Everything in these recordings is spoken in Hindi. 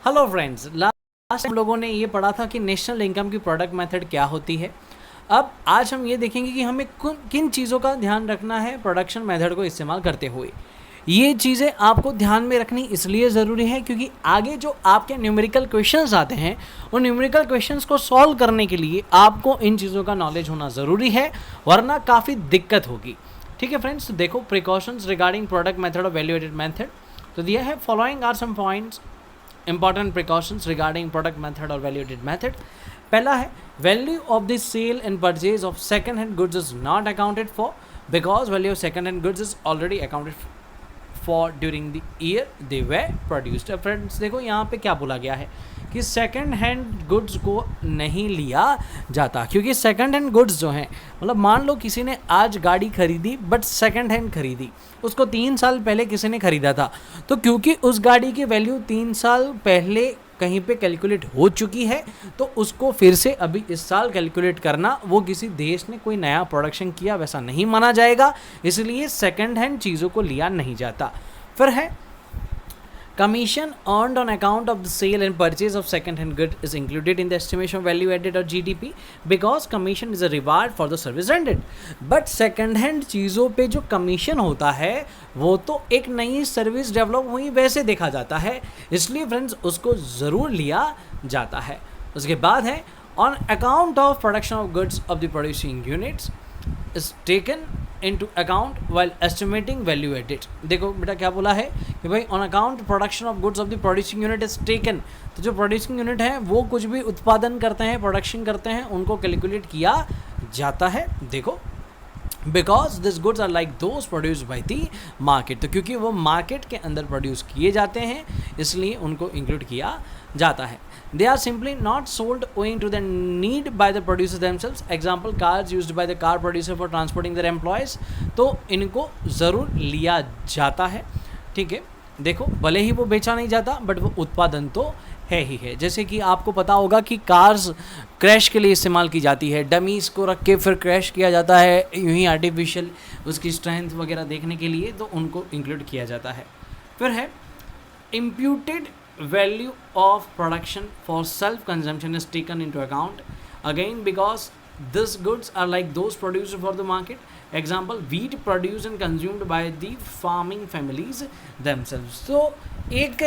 हेलो फ्रेंड्स, लास्ट हम लोगों ने ये पढ़ा था कि नेशनल इनकम की प्रोडक्ट मेथड क्या होती है। अब आज हम ये देखेंगे कि हमें किन चीज़ों का ध्यान रखना है प्रोडक्शन मेथड को इस्तेमाल करते हुए। ये चीज़ें आपको ध्यान में रखनी इसलिए ज़रूरी है क्योंकि आगे जो आपके न्यूमेरिकल क्वेश्चंस आते हैं उन न्यूमेरिकल क्वेश्चंस को सॉल्व करने के लिए आपको इन चीज़ों का नॉलेज होना ज़रूरी है, वरना काफ़ी दिक्कत होगी। ठीक है फ्रेंड्स, तो देखो प्रिकॉशंस रिगार्डिंग प्रोडक्ट मेथड और वैल्यू एडेड मेथड तो दिया है। Following are some points important precautions regarding product method और वैल्यू एडेड मेथड। पहला है value of the sale and purchase of second hand goods is not accounted for because value of second hand goods is already accounted for during the year they were produced. Friends देखो यहाँ पे क्या बोला गया है कि सेकंड हैंड गुड्स को नहीं लिया जाता, क्योंकि सेकंड हैंड गुड्स जो हैं, मतलब मान लो किसी ने आज गाड़ी खरीदी बट सेकंड हैंड खरीदी, उसको 3 साल पहले किसी ने खरीदा था, तो क्योंकि उस गाड़ी की वैल्यू 3 साल पहले कहीं पे कैलकुलेट हो चुकी है तो उसको फिर से अभी इस साल कैलकुलेट करना, वो किसी देश ने कोई नया प्रोडक्शन किया वैसा नहीं माना जाएगा, इसलिए सेकंड हैंड चीज़ों को लिया नहीं जाता। फिर है commission earned on account of the sale and purchase of second hand good is included in the estimation of value added or GDP because commission is a reward for the service rendered। but second hand चीज़ों पे जो कमीशन होता है वो तो एक नई सर्विस डेवलप हुई वैसे देखा जाता है, इसलिए फ्रेंड्स उसको ज़रूर लिया जाता है। उसके बाद है on account of production of goods of the producing units is taken into account while estimating value added। देखो बेटा क्या बोला है कि भाई on account production of goods of the producing unit is taken, तो जो प्रोड्यूसिंग यूनिट है वो कुछ भी उत्पादन करते हैं, प्रोडक्शन करते हैं, उनको कैलकुलेट किया जाता है। देखो because this goods are like those produce by the market, तो क्योंकि वो मार्केट के अंदर प्रोड्यूस किए जाते हैं इसलिए उनको इंक्लूड किया जाता है। They are simply not sold owing to the need by the producer themselves. Example cars used by the car producer for transporting their employees, तो इनको ज़रूर लिया जाता है। ठीक है, देखो भले ही वो बेचा नहीं जाता बट वो उत्पादन तो है ही है। जैसे कि आपको पता होगा कि कार्स क्रैश के लिए इस्तेमाल की जाती है, डमीज़ को रख के फिर क्रैश किया जाता है यूं ही आर्टिफिशियल उसकी स्ट्रेंथ वगैरह देखने के लिए, तो उनको इंक्लूड किया जाता है। फिर है imputed value of production for self consumption is taken into account again because this goods are like those produced for the market. Example wheat produced and consumed by the farming families themselves। तो एक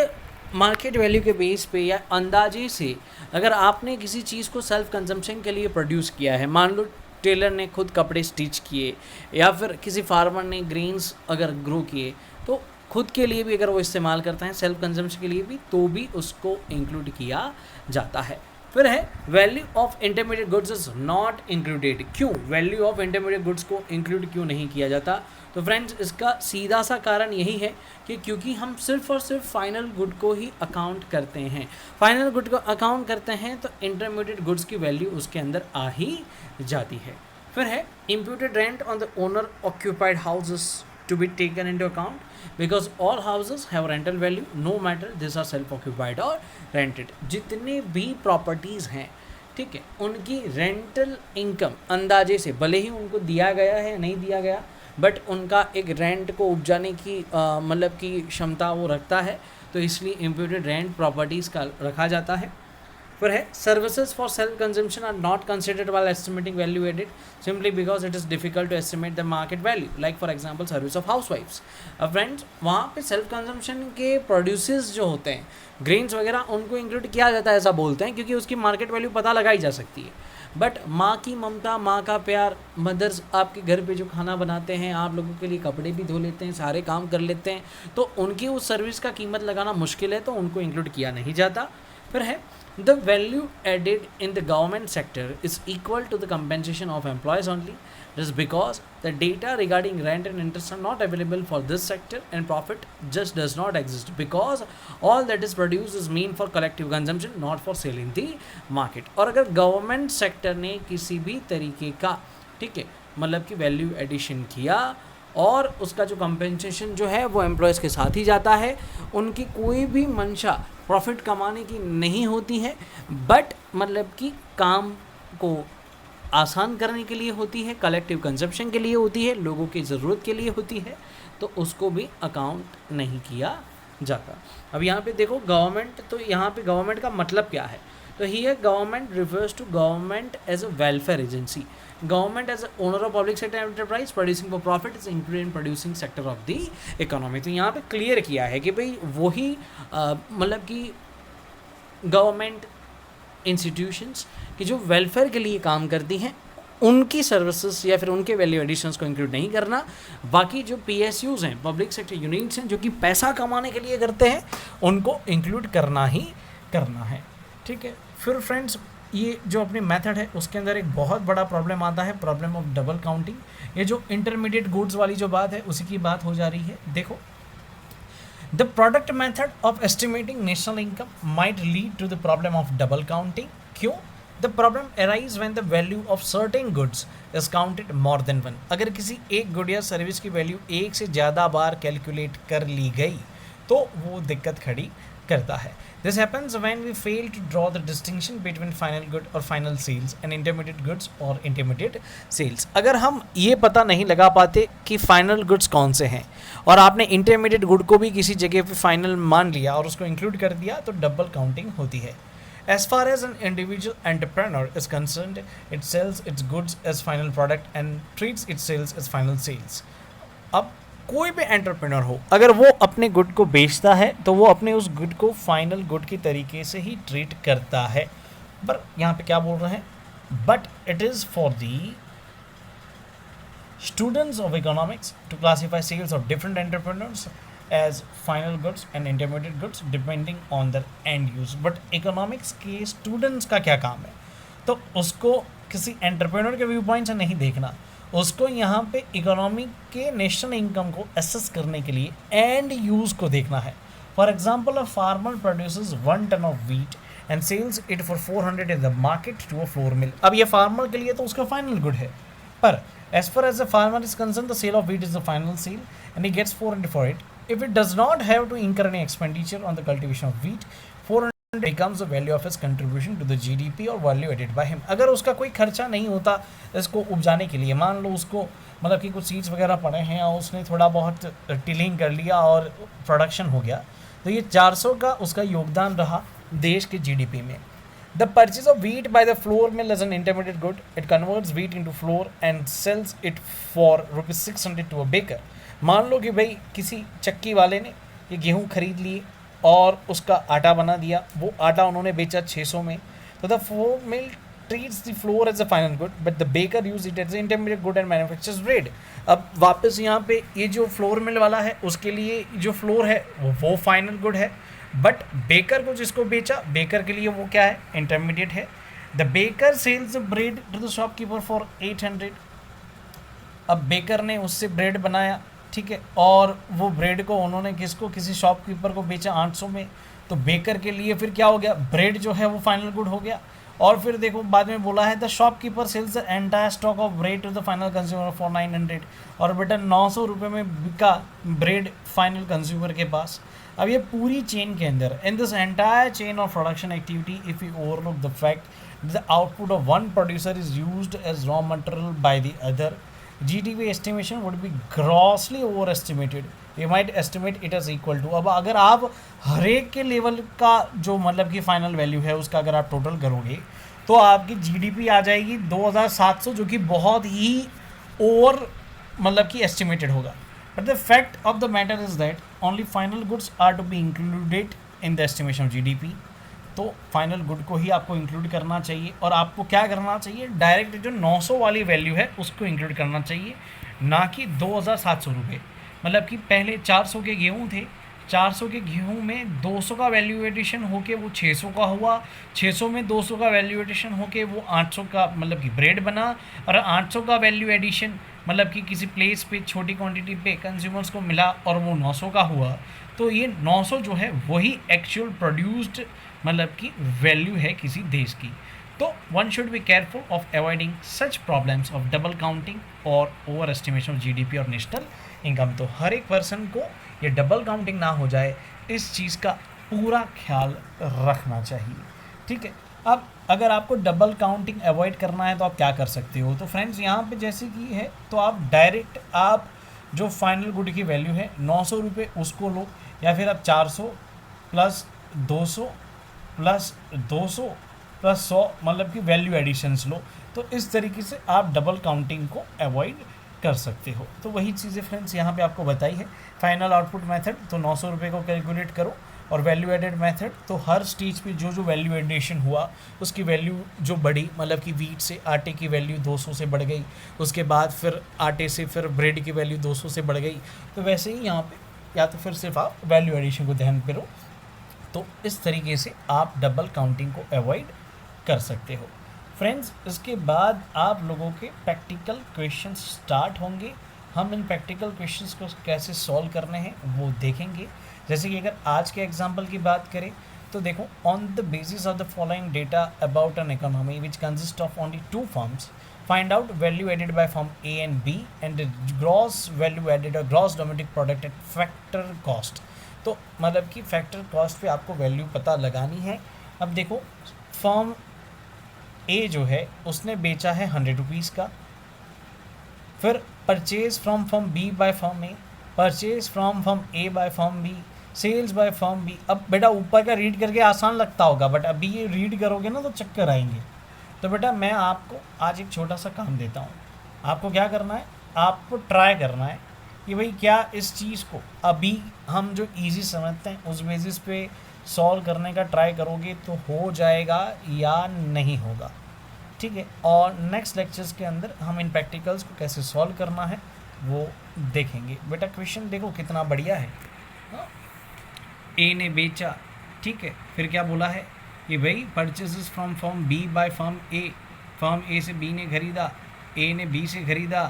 मार्केट वैल्यू के बेस पे या अंदाजे से अगर आपने किसी चीज़ को सेल्फ कंजम्पशन के लिए प्रोड्यूस किया है, मान लो टेलर ने खुद कपड़े स्टिच किए या फिर किसी फार्मर ने ग्रेन्स अगर ग्रो किए, तो खुद के लिए भी अगर वो इस्तेमाल करते हैं सेल्फ कंजम्पशन के लिए भी, तो भी उसको इंक्लूड किया जाता है। फिर है value of intermediate goods is not included. क्यों वैल्यू ऑफ इंटरमीडिएट गुड्स को इंक्लूड क्यों नहीं किया जाता? तो फ्रेंड्स इसका सीधा सा कारण यही है कि क्योंकि हम सिर्फ और सिर्फ फाइनल गुड को ही अकाउंट करते हैं। फाइनल गुड को अकाउंट करते हैं तो इंटरमीडिएट गुड्स की वैल्यू उसके अंदर आ ही जाती है। फिर है imputed rent on the owner occupied houses to be taken into account because all houses have rental value no matter these are self occupied or rented। जितने भी प्रॉपर्टीज़ हैं, ठीक है, उनकी रेंटल इनकम अंदाजे से, भले ही उनको दिया गया है नहीं दिया गया, बट उनका एक रेंट को उपजाने की मतलब की क्षमता वो रखता है, तो इसलिए इम्प्यूटेड रेंट प्रॉपर्टीज़ का रखा जाता है। फिर है services for self consumption are not considered while estimating value added simply because it is difficult to estimate the market value like for example service of हाउसवाइफ्स। अब फ्रेंड्स वहाँ पे सेल्फ कंजम्पशन के प्रोड्यूसेस जो होते हैं ग्रेन्स वगैरह, उनको इंक्लूड किया जाता है ऐसा बोलते हैं क्योंकि उसकी मार्केट वैल्यू पता लगाई जा सकती है। बट माँ की ममता, माँ का प्यार, मदर्स आपके घर पे जो खाना बनाते हैं, आप लोगों के लिए कपड़े भी धो लेते हैं, सारे काम कर लेते हैं, तो उनकी उस सर्विस का कीमत लगाना मुश्किल है, तो उनको इंक्लूड किया नहीं जाता। फिर है the value added in the government sector is equal to the compensation of employees only। This is because the data regarding rent and interest are not available for this sector and profit just does not exist because all that is produced is meant for collective consumption not for sale in the market। और अगर गवर्नमेंट सेक्टर ने किसी भी तरीके का, ठीक है, मतलब कि वैल्यू एडिशन किया और उसका जो कंपेंसेशन जो है वो एम्प्लॉयज़ के साथ ही जाता है, उनकी कोई भी मंशा प्रॉफिट कमाने की नहीं होती है, बट मतलब कि काम को आसान करने के लिए होती है, कलेक्टिव कंजप्शन के लिए होती है, लोगों की ज़रूरत के लिए होती है, तो उसको भी अकाउंट नहीं किया जाता। अब यहाँ पे देखो गवर्नमेंट, तो यहाँ पे गवर्नमेंट का मतलब क्या है, तो here government refers to government as a welfare agency, government as owner of public sector enterprise producing for profit is included in producing sector of the economy. तो यहाँ पे क्लियर किया है कि भाई वही मतलब कि गवर्नमेंट इंस्टीट्यूशंस की जो वेलफेयर के लिए काम करती हैं उनकी सर्विसेज या फिर उनके वैल्यू एडिशंस को इंक्लूड नहीं करना। बाकी जो PSUs हैं, पब्लिक सेक्टर यूनिट्स हैं, जो कि पैसा कमाने के लिए करते हैं, उनको इंक्लूड करना ही करना है। ठीक है, फिर फ्रेंड्स ये जो अपनी मेथड है उसके अंदर एक बहुत बड़ा प्रॉब्लम आता है, प्रॉब्लम ऑफ डबल काउंटिंग। ये जो इंटरमीडिएट गुड्स वाली जो बात है उसी की बात हो जा रही है। देखो, the product method of estimating national income might lead to the problem of double counting. क्यों? The problem arise when the value of certain goods is counted more than one. अगर किसी एक गुड या सर्विस की वैल्यू एक से ज़्यादा बार कैलकुलेट कर ली गई तो वो दिक्कत खड़ी करता है। This happens when we fail to draw the distinction between final good or final sales and intermediate goods or intermediate sales। अगर हम ये पता नहीं लगा पाते कि फाइनल गुड्स कौन से हैं और आपने इंटरमीडिएट गुड को भी किसी जगह पे फाइनल मान लिया और उसको इंक्लूड कर दिया तो डबल काउंटिंग होती है। As far as an individual entrepreneur is concerned, it sells its goods as final product and treats its sales as final sales। अब कोई भी एंटरप्रेन्योर हो, अगर वो अपने गुड को बेचता है तो वो अपने उस गुड को फाइनल गुड की तरीके से ही ट्रीट करता है। पर यहाँ पे क्या बोल रहे हैं, but it is for the students of economics to classify sales of different entrepreneurs as final goods and intermediate goods depending on their end use. But economics के स्टूडेंट्स का क्या काम है, तो उसको किसी एंटरप्रेन्योर के व्यू पॉइंट से नहीं देखना, उसको यहाँ पे इकोनॉमी के नेशनल इनकम को एसेस करने के लिए एंड यूज़ को देखना है। For example, a farmer produces 1 ton of wheat and sells it for 400 in the market to a flour mill. अब ये फार्मर के लिए तो उसका फाइनल गुड है, पर as far as the farmer is concern the sale of wheat is the final sale and he gets 400 for it. If it does not have to incur any expenditure on the cultivation of wheat, 400 becomes the value of his contribution to the GDP और value added by him। अगर उसका कोई खर्चा नहीं होता इसको उपजाने के लिए, मान लो उसको मतलब कि कुछ सीड्स वगैरह पड़े हैं और उसने थोड़ा बहुत टिलिंग कर लिया और प्रोडक्शन हो गया, तो ये 400 का उसका योगदान रहा देश के GDP में। The purchase of wheat by the flour mill is an intermediate good. It converts wheat into flour and sells it for ₹600 to a baker। मान लो कि भाई किसी चक्की वाले ने ये गेहूँ खरीद लिए और उसका आटा बना दिया, वो आटा उन्होंने बेचा 600 में, तो the flour mill treats the flour as a final good but the baker use it as intermediate good and manufactures bread. अब वापस यहाँ पे ये जो फ्लोर मिल वाला है उसके लिए जो फ्लोर है वो फाइनल गुड है, बट बेकर को जिसको बेचा, बेकर के लिए वो क्या है, इंटरमीडिएट है। The baker sells the bread to the shopkeeper for 800। अब बेकर ने उससे ब्रेड बनाया, ठीक है, और वो ब्रेड को उन्होंने किसको, किसी शॉपकीपर को बेचा 800 में, तो बेकर के लिए फिर क्या हो गया, ब्रेड जो है वो फाइनल गुड हो गया। और फिर देखो बाद में बोला है the shopkeeper sells the entire stock of bread to the final consumer for 900। और बेटा 900 रुपये में बिका ब्रेड फाइनल कंज्यूमर के पास। अब ये पूरी चेन के अंदर, in this entire chain of production activity, if you overlook the fact the output of one producer is used as raw material by the other, GDP estimation would be grossly overestimated। You might estimate it as equal to। अब अगर आप हर एक के लेवल का जो मतलब कि फाइनल वैल्यू है उसका अगर आप टोटल करोगे तो आपकी GDP आ जाएगी 2700, जो कि बहुत ही ओवर मतलब कि एस्टिमेटेड होगा। But the fact of the matter is that only final goods are to be included in the estimation of GDP। तो फाइनल गुड को ही आपको इंक्लूड करना चाहिए और आपको क्या करना चाहिए, डायरेक्ट जो 900 वाली वैल्यू है उसको इंक्लूड करना चाहिए, ना कि 2700 रुपये। मतलब कि पहले 400 के गेहूँ थे, 400 के गेहूँ में 200 का वैल्यू एडिशन होके वो 600 का हुआ, 600 में 200 का वैल्यू एडिशन होके वो 800 का मतलब कि ब्रेड बना, और 800 का वैल्यू एडिशन मतलब कि किसी प्लेस पे छोटी क्वांटिटी पे कंज्यूमर्स को मिला और वो 900 का हुआ। तो ये 900 जो है वही एक्चुअल प्रोड्यूस्ड मतलब कि वैल्यू है किसी देश की। तो one should be careful of avoiding such problems of double counting और ओवर एस्टिमेशन ऑफ GDP और नेशनल इनकम। तो हर एक पर्सन को ये डबल काउंटिंग ना हो जाए, इस चीज़ का पूरा ख्याल रखना चाहिए। ठीक है, अब अगर आपको डबल काउंटिंग अवॉइड करना है तो आप क्या कर सकते हो, तो फ्रेंड्स यहाँ पे जैसे कि है तो आप डायरेक्ट आप जो फाइनल गुड की वैल्यू है 900 रुपये उसको लो, या फिर आप 400 प्लस 200 प्लस 200 प्लस 100 मतलब कि वैल्यू एडिशंस लो। तो इस तरीके से आप डबल काउंटिंग को अवॉइड कर सकते हो। तो वही चीज़ें फ्रेंड्स यहाँ पे आपको बताई है। फाइनल आउटपुट मेथड तो 900 रुपये को कैलकुलेट करो, और वैल्यू एडेड मेथड तो हर स्टेज पे जो जो वैल्यू एडिशन हुआ उसकी वैल्यू जो बढ़ी, मतलब कि वीट से आटे की वैल्यू 200 से बढ़ गई, उसके बाद फिर आटे से फिर ब्रेड की वैल्यू 200 से बढ़ गई। तो वैसे ही यहाँ पे या तो फिर सिर्फ आप वैल्यू एडिशन को ध्यान करो। तो इस तरीके से आप डबल काउंटिंग को अवॉइड कर सकते हो। फ्रेंड्स, इसके बाद आप लोगों के प्रैक्टिकल क्वेश्चन स्टार्ट होंगे। हम इन प्रैक्टिकल क्वेश्चंस को कैसे सॉल्व करने हैं वो देखेंगे। जैसे कि अगर आज के एग्जांपल की बात करें तो देखो, on the basis of the following data about an economy which consist of only 2 firms, find out value added by firm A and B and gross value added और gross domestic product at factor cost. तो मतलब कि फैक्टर कॉस्ट पे आपको वैल्यू पता लगानी है। अब देखो, फर्म ए जो है उसने बेचा है 100 रुपीज़ का, फिर purchase from firm B by firm A, purchase from firm A by firm B, sales by firm B. अब बेटा ऊपर का रीड करके आसान लगता होगा, बट अभी ये रीड करोगे ना तो चक्कर आएंगे। तो बेटा मैं आपको आज एक छोटा सा काम देता हूँ। आपको क्या करना है, आपको ट्राई करना है कि भाई क्या इस चीज़ को अभी हम जो इजी समझते हैं उस बेसिस पे सॉल्व करने का ट्राई करोगे तो हो जाएगा या नहीं होगा, ठीक है। और नेक्स्ट लेक्चर्स के अंदर हम इन प्रैक्टिकल्स को कैसे सॉल्व करना है वो देखेंगे। बेटा क्वेश्चन देखो कितना बढ़िया है। ए ने बेचा, ठीक है, फिर क्या बोला है कि भाई purchases from firm B by firm A से बी ने खरीदा, ए ने बी से खरीदा,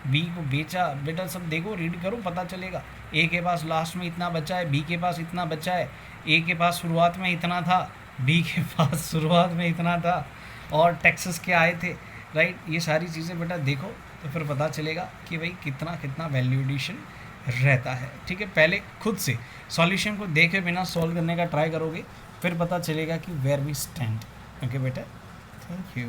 बी को बेचा। बेटा सब देखो, रीड करो, पता चलेगा। ए के पास लास्ट में इतना बचा है, बी के पास इतना बचा है, ए के पास शुरुआत में इतना था, बी के पास शुरुआत में इतना था, और टैक्सेस क्या आए थे, राइट। ये सारी चीज़ें बेटा देखो तो फिर पता चलेगा कि भाई कितना कितना वैल्यू एडिशन रहता है, ठीक है। पहले खुद से सॉल्यूशन को देखे बिना सॉल्व करने का ट्राई करोगे, फिर पता चलेगा कि वेयर वी स्टैंड। ओके बेटा, थैंक यू।